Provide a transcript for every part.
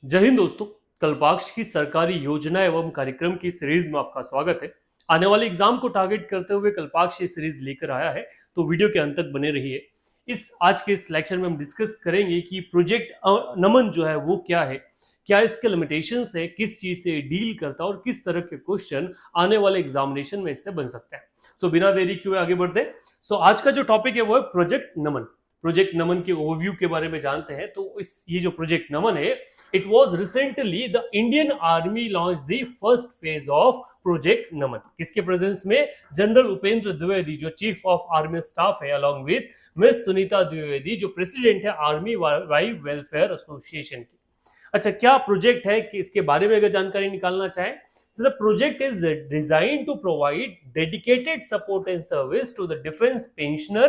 जय हिंद दोस्तों। कल्पाक्ष की सरकारी योजना एवं कार्यक्रम की सीरीज में आपका स्वागत है। आने वाले एग्जाम को टारगेट करते हुए कल्पाक्ष ये सीरीज लेकर आया है, तो वीडियो के अंत तक बने रहिए। इस आज के इस लेक्चर में हम डिस्कस करेंगे कि प्रोजेक्ट नमन जो है वो क्या है, क्या इसके लिमिटेशंस है, किस चीज से डील करता है और किस तरह के क्वेश्चन आने वाले एग्जामिनेशन में इससे बन सकते हैं। बिना देरी किए आगे बढ़ते। आज का जो टॉपिक है वो है प्रोजेक्ट नमन। प्रोजेक्ट नमन के ओवरव्यू के बारे में जानते हैं। तो इस ये जो प्रोजेक्ट नमन है, it was recently the Indian Army launched the first phase of project Naman. किसके प्रेजेंस में? जनरल उपेंद्र द्विवेदी जो चीफ ऑफ आर्मी स्टाफ है, along with miss Sunita Dwivedi जो प्रेसिडेंट है आर्मी वाइफ वेलफेयर एसोसिएशन की। अच्छा, क्या प्रोजेक्ट है कि इसके बारे में अगर जानकारी निकालना चाहें, the project is designed to provide dedicated support and service to the defense pensioner,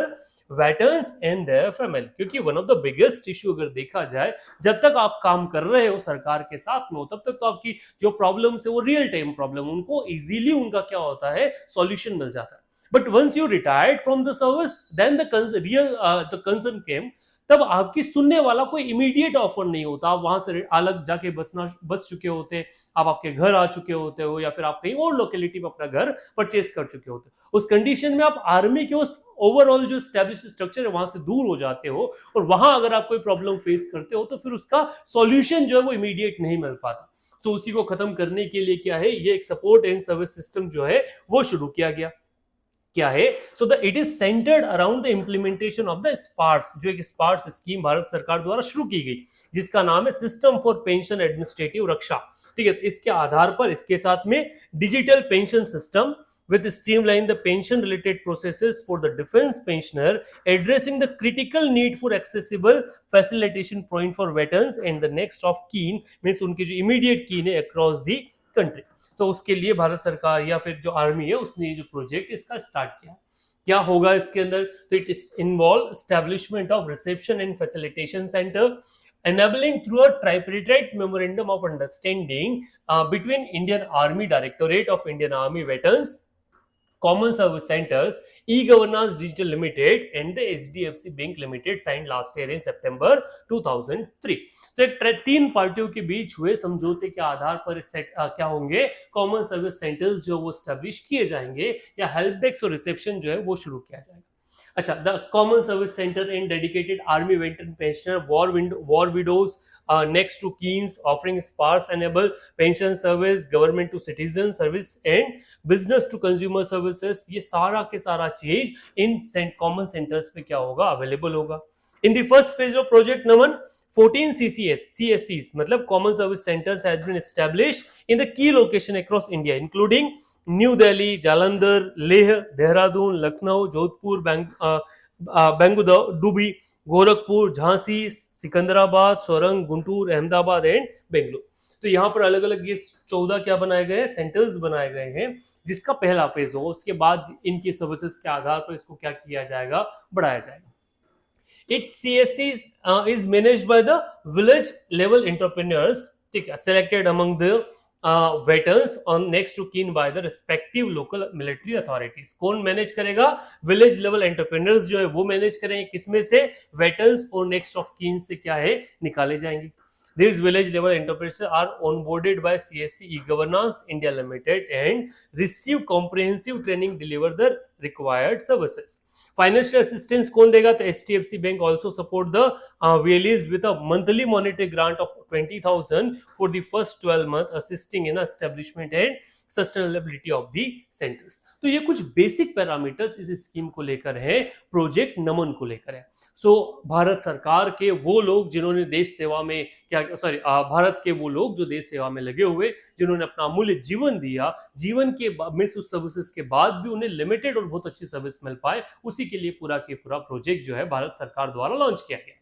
veterans and their family। क्योंकि one of the biggest issue अगर देखा जाए, जब तक आप काम कर रहे हो सरकार के साथ में हो, तब तक तो आपकी जो प्रॉब्लम्स है वो रियल टाइम प्रॉब्लम, उनको इजीली उनका क्या होता है, सॉल्यूशन मिल जाता है। But once you retired from the service, then the concern came, तब आपकी सुनने वाला कोई इमीडिएट ऑफर नहीं होता। आप वहां से अलग जाके बस चुके होते हैं, आप आपके घर आ चुके होते हो, या फिर आप कहीं और लोकेलिटी में अपना घर परचेस कर चुके होते हो। उस कंडीशन में आप आर्मी के उस ओवरऑल जो स्टैब्लिश स्ट्रक्चर है वहां से दूर हो जाते हो, और वहां अगर आप कोई प्रॉब्लम फेस करते हो तो फिर उसका सॉल्यूशन जो है वो इमीडिएट नहीं मिल पाता। उसी को खत्म करने के लिए क्या है, ये एक सपोर्ट एंड सर्विस सिस्टम जो है वो शुरू किया गया। क्या है? It is centred around the implementation of the SPARSH, जो एक स्पार्स स्कीम भारत सरकार द्वारा शुरू की गई, जिसका नाम है सिस्टम फॉर पेंशन एडमिनिस्ट्रेटिव रक्षा। ठीक है, इसके आधार पर इसके साथ में digital pension system with streamline the pension related processes for the defense pensioner, addressing the critical need for accessible facilitation point for veterans and the next of kin, means उनकी जो immediate kin है across the country। तो उसके लिए भारत सरकार या फिर जो आर्मी है उसने ये जो प्रोजेक्ट इसका स्टार्ट किया। क्या होगा इसके अंदर? तो it involve establishment of reception and facilitation centre, enabling through a tripartite memorandum of understanding between Indian Army Directorate of Indian Army Veterans, Common Service Centers, E-Governance Digital Limited and the HDFC Bank Limited signed last year in September 2003। तो एक तीन पार्टियों के बीच हुए समझौते के आधार पर क्या होंगे, कॉमन सर्विस सेंटर्स जो वो स्टैब्लिश किए जाएंगे, या हेल्प डेस्क और रिसेप्शन जो है वो शुरू किया जाएगा। अच्छा, the common service centre and dedicated army veteran pensioner war widows next to Keynes offering sparse enable pension service, government to citizen service and business to consumer services। ये सारा के सारा चीज इन कॉमन सेंटर्स पे क्या होगा, available होगा। In the first phase of project Naman 14 CSCs मतलब common service centres has been established in the key location across India including New Delhi, Jalandhar, Leh, Dehradun, Lucknow, Jodhpur, Bengaluru, Gorakhpur, Jhansi, Secunderabad, Sorang, Guntur, Ahmedabad and Bengaluru. तो यहाँ पर अलग अलग ये 14 क्या बनाए गए हैं, सेंटर्स बनाए गए हैं, जिसका पहला फेज हो। उसके बाद इनकी सर्विसेज के आधार पर इसको क्या किया जाएगा, बढ़ाया जाएगा। Each CSC is managed by the village level entrepreneurs, ठीक है, selected among the veterans on next to kin by the respective local military authorities। कौन मैनेज करेगा? विलेज लेवल एंटरप्रेन्योर्स जो है वो मैनेज करेंगे। किसमें से? वेटरन्स और नेक्स्ट ऑफ kin से क्या है, निकाले जाएंगे। These village level enterprises are onboarded by CSC E-Governance India Limited and receive comprehensive training, deliver the required services। Financial assistance कौन देगा? तो HDFC bank also support the VLEs with a monthly monetary grant of 20,000 for the first 12 months, assisting in establishment and sustainability of the centres. तो ये कुछ basic parameters इस scheme को लेकर है, प्रोजेक्ट नमन को लेकर है। भारत सरकार के वो लोग जिन्होंने देश सेवा में भारत के वो लोग जो देश सेवा में लगे हुए, जिन्होंने अपना अमूल्य जीवन दिया, जीवन के मिस उस सर्विसेज के बाद भी उन्हें लिमिटेड और बहुत अच्छी सर्विस मिल पाए, उसी के लिए पूरा के पूरा प्रोजेक्ट जो है भारत सरकार द्वारा लॉन्च किया गया।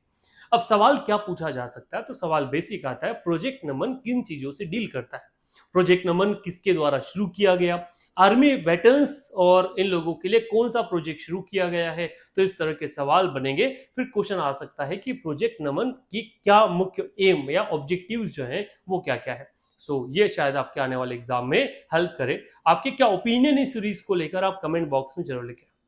अब सवाल क्या पूछा जा सकता है? तो सवाल बेसिक आता है, प्रोजेक्ट नमन किन चीजों से डील करता है? प्रोजेक्ट नमन किसके द्वारा शुरू किया गया? आर्मी वेटरन्स और इन लोगों के लिए कौन सा प्रोजेक्ट शुरू किया गया है? तो इस तरह के सवाल बनेंगे। फिर क्वेश्चन आ सकता है कि प्रोजेक्ट नमन की क्या मुख्य एम या ऑब्जेक्टिव्स जो हैं वो क्या क्या है। ये शायद आपके आने वाले एग्जाम में हेल्प करे। आपके क्या ओपिनियन इस सीरीज को लेकर आप कमेंट बॉक्स में जरूर लिखें।